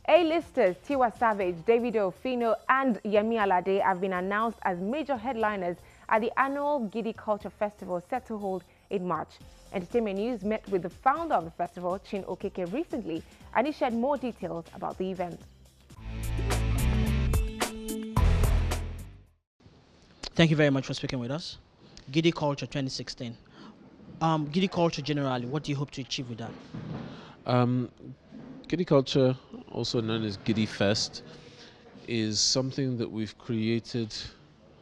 A-listers Tiwa Savage, Davido, Phyno and Yemi Alade have been announced as major headliners at the annual Gidi Culture Festival set to hold in March. Entertainment News met with the founder of the festival, Okeke, recently, and he shared more details about the event. Thank you very much for speaking with us. Gidi Culture 2016. Gidi Culture generally, what do you hope to achieve with that? Gidi Culture, also known as Gidi Fest, is something that we've created.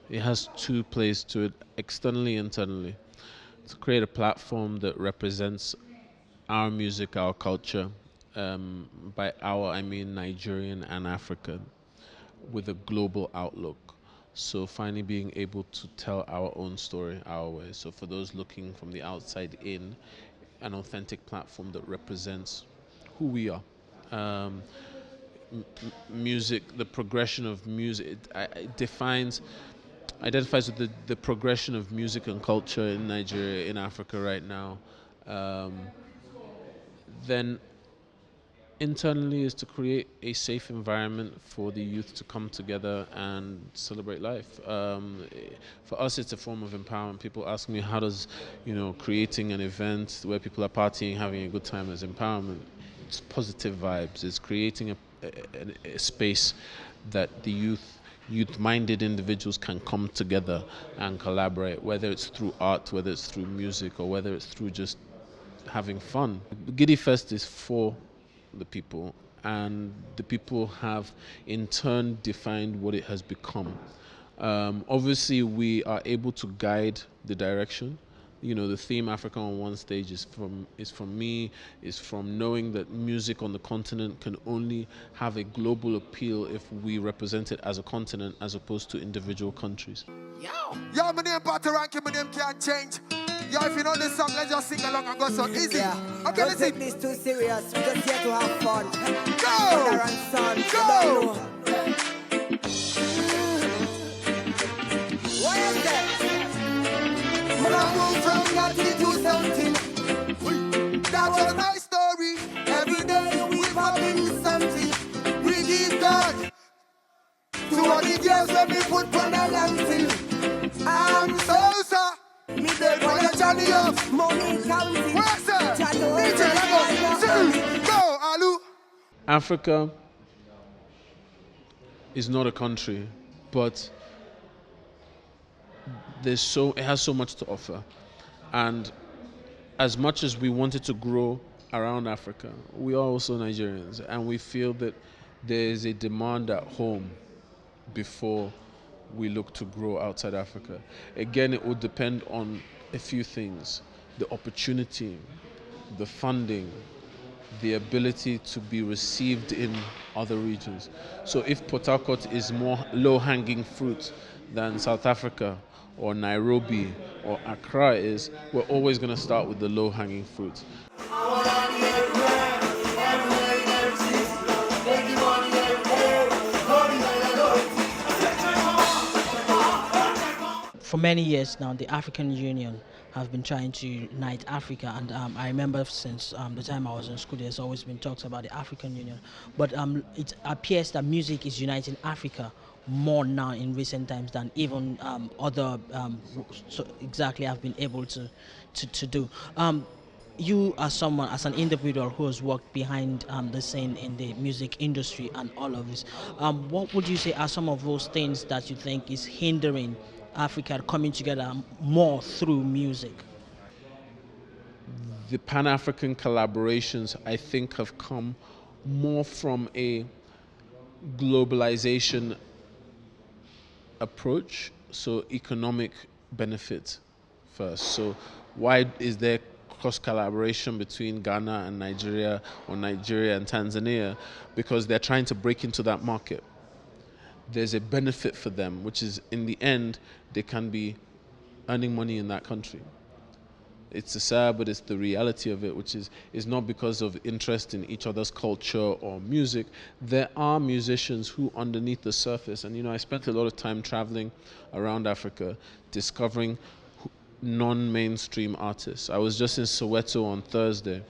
It has two plays to it, externally and internally. To create a platform that represents our music, our culture. By our, I mean Nigerian and African, with a global outlook. So finally being able to tell our own story our way. So for those looking from the outside in, an authentic platform that represents who we are. Music, the progression of music, it identifies with the progression of music and culture in Nigeria, in Africa right now. Then internally is to create a safe environment for the youth to come together and celebrate life. For us, it's a form of empowerment. People ask me, how does, creating an event where people are partying, having a good time as empowerment? It's positive vibes. It's creating a space that the youth-minded individuals can come together and collaborate, whether it's through art, whether it's through music, or whether it's through just having fun. Gidi Fest is for the people, and the people have in turn defined what it has become. Obviously, we are able to guide the direction. The theme Africa on One Stage is from me, is from knowing that music on the continent can only have a global appeal if we represent it as a continent as opposed to individual countries. Yo, my name Party Ranking, my name can't change. Yo, if you know this song, let's just sing along and go so easy. Yeah. Okay, don't let's take sing. this too serious. We're just here to have fun. Go! Mother and son, Go! What is that? When I moved from Yati to something, that was my story. Every day we popping something. We give God to all the girls when we put on a long thing. I'm so sorry. Me dead for the Johnny up. Money counting. Where's that? Chado. DJ, go, Alu. Africa is not a country, but it has so much to offer. And as much as we wanted to grow around Africa, we are also Nigerians, and we feel that there is a demand at home before we look to grow outside Africa. Again, it will depend on a few things: the opportunity, the funding, the ability to be received in other regions. So if Port Harcourt is more low-hanging fruit than South Africa or Nairobi or Accra is, we're always going to start with the low-hanging fruit. For many years now, the African Union have been trying to unite Africa, and I remember since the time I was in school, there's always been talks about the African Union. But it appears that music is uniting Africa more now in recent times than even other exactly have been able to do. You as someone, as an individual who has worked behind the scene in the music industry and all of this, what would you say are some of those things that you think is hindering Africa coming together more through music? The Pan-African collaborations, I think, have come more from a globalization approach, so economic benefit first. So why is there cross collaboration between Ghana and Nigeria, or Nigeria and Tanzania? Because they're trying to break into that market. There's a benefit for them, which is, in the end, they can be earning money in that country. It's sad, but it's the reality of it, which is not because of interest in each other's culture or music. There are musicians who, underneath the surface, and I spent a lot of time traveling around Africa, discovering non-mainstream artists. I was just in Soweto on Thursday,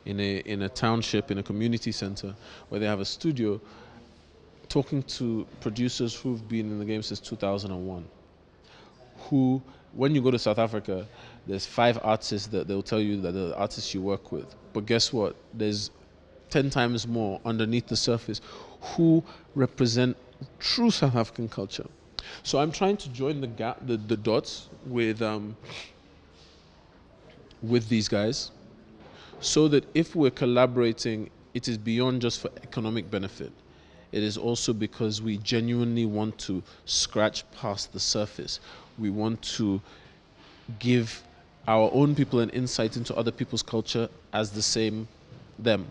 in a township, in a community center, where they have a studio, talking to producers who've been in the game since 2001. Who, when you go to South Africa, there's 5 artists that they'll tell you that the artists you work with. But guess what? There's 10 times more underneath the surface who represent true South African culture. So I'm trying to join the gap, the dots with these guys, so that if we're collaborating, it is beyond just for economic benefit. It is also because we genuinely want to scratch past the surface. We want to give our own people an insight into other people's culture as the same them.